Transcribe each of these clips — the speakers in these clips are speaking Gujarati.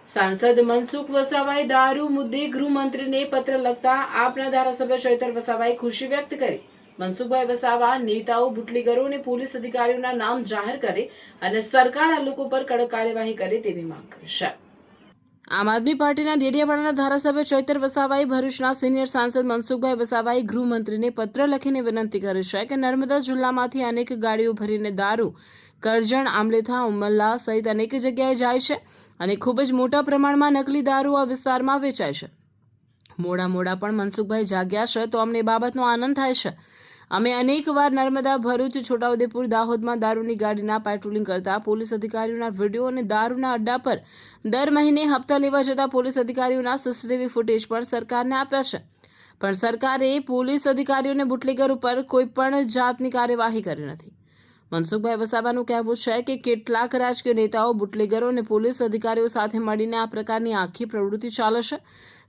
સાંસદ મનસુખ વસાવાએ દારૂ મુદ્દે ગૃહમંત્રીને પત્ર લખતા આપના ધારાસભ્ય ચૈતર વસાવાએ ખુશી વ્યક્ત કરી। મનસુખભાઈ વસાવા નેતાઓ, બુટલેગરો અને પોલીસ અધિકારીઓના નામ જાહેર કરે અને સરકાર આ લોકો પર કડક કાર્યવાહી કરે તેવી માંગ કરી છે। આમ આદમી પાર્ટીના ડેડિયાપાડાના ધારાસભ્ય ચૈતર વસાવાએ ભરૂચના સિનિયર સાંસદ મનસુખભાઈ વસાવાએ ગૃહમંત્રીને પત્ર લખીને વિનંતી કરી છે કે નર્મદા જિલ્લામાંથી અનેક ગાડીઓ ભરીને દારૂ કરજણ, આમલેથા, ઉમલ્લા સહિત અનેક જગ્યાએ જાય છે અને ખૂબ જ મોટા પ્રમાણમાં નકલી દારૂ આ વિસ્તારમાં વેચાય છે। મોડા પણ મનસુખભાઈ જાગ્યા છે તો અમને બાબતનો આનંદ થાય છે। અમે અનેકવાર નર્મદા, ભરૂચ, છોટાઉદેપુર, દાહોદમાં દારૂની ગાડીના પેટ્રોલિંગ કરતા પોલીસ અધિકારીઓના વિડીયો અને દારૂના અડ્ડા પર દર મહિને હપ્તા લેવા જતા પોલીસ અધિકારીઓના સીસીટીવી ફૂટેજ પણ સરકારને આપ્યા છે, પણ સરકારે પોલીસ અધિકારીઓને બુટલેગર ઉપર કોઈ પણ જાતની કાર્યવાહી કરી નથી। મનસુખભાઈ વસાવાનું કહેવું છે કે કેટલાક રાજકીય નેતાઓ, બુટલેગરો અને પોલીસ અધિકારીઓ સાથે મળીને આ પ્રકારની આખી પ્રવૃત્તિ ચાલે છે।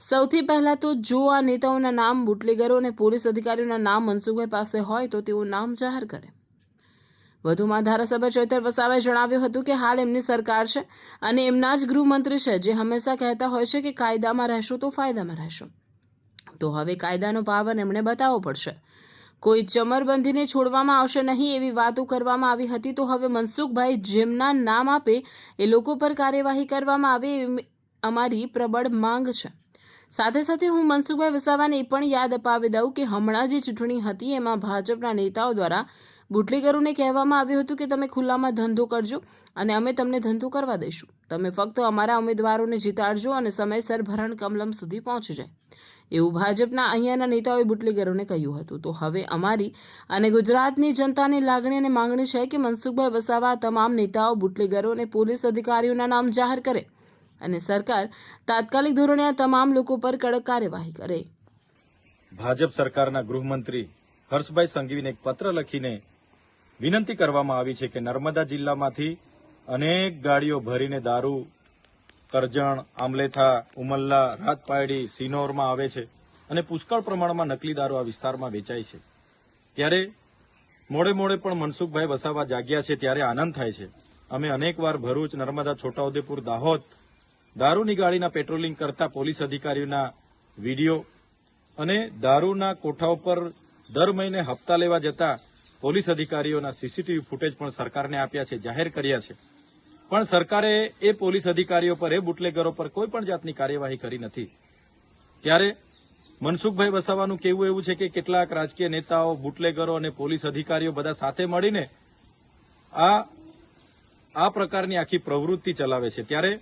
સૌથી પહેલા તો જો આ નેતાઓના નામ, બુટલેગરો અને પોલીસ અધિકારીઓના નામ મનસુખભાઈ પાસે હોય તો તેઓ નામ જાહેર કરે। વધુમાં ધારાસભ્ય ચૈતર વસાવાએ જણાવ્યું હતું કે હાલ એમની સરકાર છે અને એમના જ ગૃહમંત્રી છે જે હંમેશા કહેતા હોય છે કે કાયદામાં રહેશો તો ફાયદામાં રહેશો, તો હવે કાયદાનો પાવર એમણે બતાવવો પડશે। કોઈ ચમરબંધીને છોડવામાં આવશે નહીં એવી વાતો કરવામાં આવી હતી, તો હવે મનસુખભાઈ જેમના નામ આપે એ લોકો પર કાર્યવાહી કરવામાં આવે એવી અમારી પ્રબળ માંગ છે। સાથે સાથે હું મનસુખભાઈ વસાવાને એ પણ યાદ અપાવી દઉં કે હમણાં જે ચૂંટણી હતી એમાં ભાજપના નેતાઓ દ્વારા બુટલેગરોને કહેવામાં આવ્યું હતું કે તમે ખુલ્લામાં ધંધો કરજો અને અમે તમને ધંધો કરવા દઈશું, તમે ફક્ત અમારા ઉમેદવારોને જીતાડજો અને સમયસર ભરણ કમલમ સુધી પહોંચી જાય, એવું ભાજપના અહીંયાના નેતાઓએ બુટલેગરોને કહ્યું હતું। તો હવે અમારી અને ગુજરાતની જનતાની લાગણી અને માંગણી છે કે મનસુખભાઈ વસાવા તમામ નેતાઓ, બુટલેગરો અને પોલીસ અધિકારીઓના નામ જાહેર કરે અને સરકાર તાત્કાલિક ધોરણે આ તમામ લોકો પર કડક કાર્યવાહી કરે। ભાજપ સરકારના ગૃહમંત્રી હર્ષભાઈ સંઘવીને એક પત્ર લખીને વિનંતી કરવામાં આવી છે કે નર્મદા જિલ્લામાંથી અનેક ગાડીઓ ભરીને દારૂ કરજણ, આમલેથા, ઉમલ્લા, રાજપાયડી, સિનોરમાં આવે છે અને પુષ્કળ પ્રમાણમાં નકલી દારૂ આ વિસ્તારમાં વેચાય છે। ત્યારે મોડે પણ મનસુખભાઈ વસાવા જાગ્યા છે ત્યારે આનંદ થાય છે। અમે અનેકવાર ભરૂચ, નર્મદા, છોટાઉદેપુર, દાહોદ દારૂની ગાડીના પેટ્રોલિંગ કરતા પોલીસ અધિકારીઓના વિડીયો અને દારૂના કોઠા ઉપર દર મહિને હપ્તા લેવા જતા પોલીસ અધિકારીઓના સીસીટીવી ફૂટેજ પણ સરકારને આપ્યા છે, જાહેર કર્યા છે, પણ સરકારે એ પોલીસ અધિકારીઓ પર, એ બુટલેગરો પર કોઈ પણ જાતની કાર્યવાહી કરી નથી। ત્યારે મનસુખભાઈ વસાવાનું કહેવું એવું છે કે કેટલાક રાજકીય નેતાઓ, બુટલેગરો અને પોલીસ અધિકારીઓ બધા સાથે મળીને આ પ્રકારની આખી પ્રવૃત્તિ ચલાવે છે। ત્યારે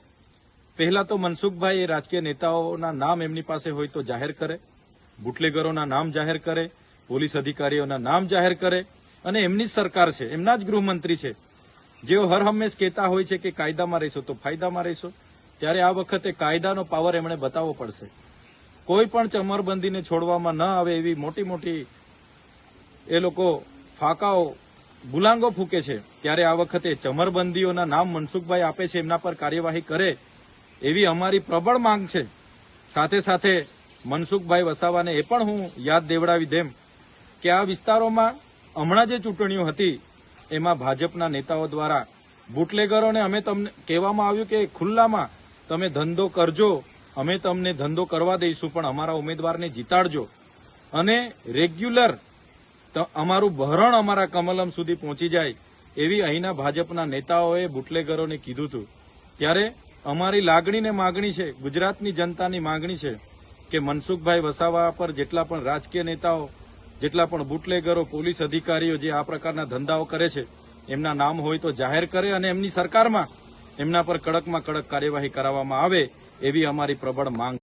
પહેલા તો મનસુખભાઈ એ રાજકીય નેતાઓના નામ એમની પાસે હોય તો જાહેર કરે, બુટલેગરોના નામ જાહેર કરે, પોલીસ અધિકારીઓના નામ જાહેર કરે અને એમની જ સરકાર છે, એમના જ ગૃહમંત્રી છે જેઓ હર હંમેશ કહેતા હોય છે કે કાયદામાં રહેશો તો ફાયદામાં રહેશો। ત્યારે આ વખતે કાયદાનો પાવર એમણે બતાવવો પડશે। કોઈ પણ ચમરબંધીને છોડવામાં ન આવે એવી મોટી એ લોકો ફાંકાઓ, ગુલાંગો ફૂકે છે। ત્યારે આ વખતે ચમરબંધીઓના નામ મનસુખભાઈ આપે છે એમના પર કાર્યવાહી કરે એવી અમારી પ્રબળ માંગ છે। સાથે સાથે મનસુખભાઈ વસાવાને એ પણ હું યાદ દેવડાવી દેમ કે આ વિસ્તારોમાં હમણાં જે ચૂંટણીઓ હતી એમાં ભાજપના નેતાઓ દ્વારા બુટલેગરોને અમે તમને કહેવામાં આવ્યું કે ખુલ્લામાં તમે ધંધો કરજો, અમે તમને ધંધો કરવા દઈશું, પણ અમારા ઉમેદવારને જીતાડજો અને રેગ્યુલર અમારું ભરણ અમારા કમલમ સુધી પહોંચી જાય એવી અહીંના ભાજપના નેતાઓએ બુટલેગરોને કીધું હતું। ત્યારે અમારી લાગણી ને માગણી છે, ગુજરાતની જનતાની માંગણી છે કે મનસુખભાઈ વસાવા પર જેટલા પણ રાજકીય નેતાઓ, જેટલા પણ બુટલેગરો, પોલીસ અધિકારીઓ જે આ પ્રકારના ધંધાઓ કરે છે એમના નામ હોય તો જાહેર કરે અને એમની સરકારમાં એમના પર કડકમાં કડક કાર્યવાહી કરાવવામાં આવે એવી અમારી પ્રબળ માંગ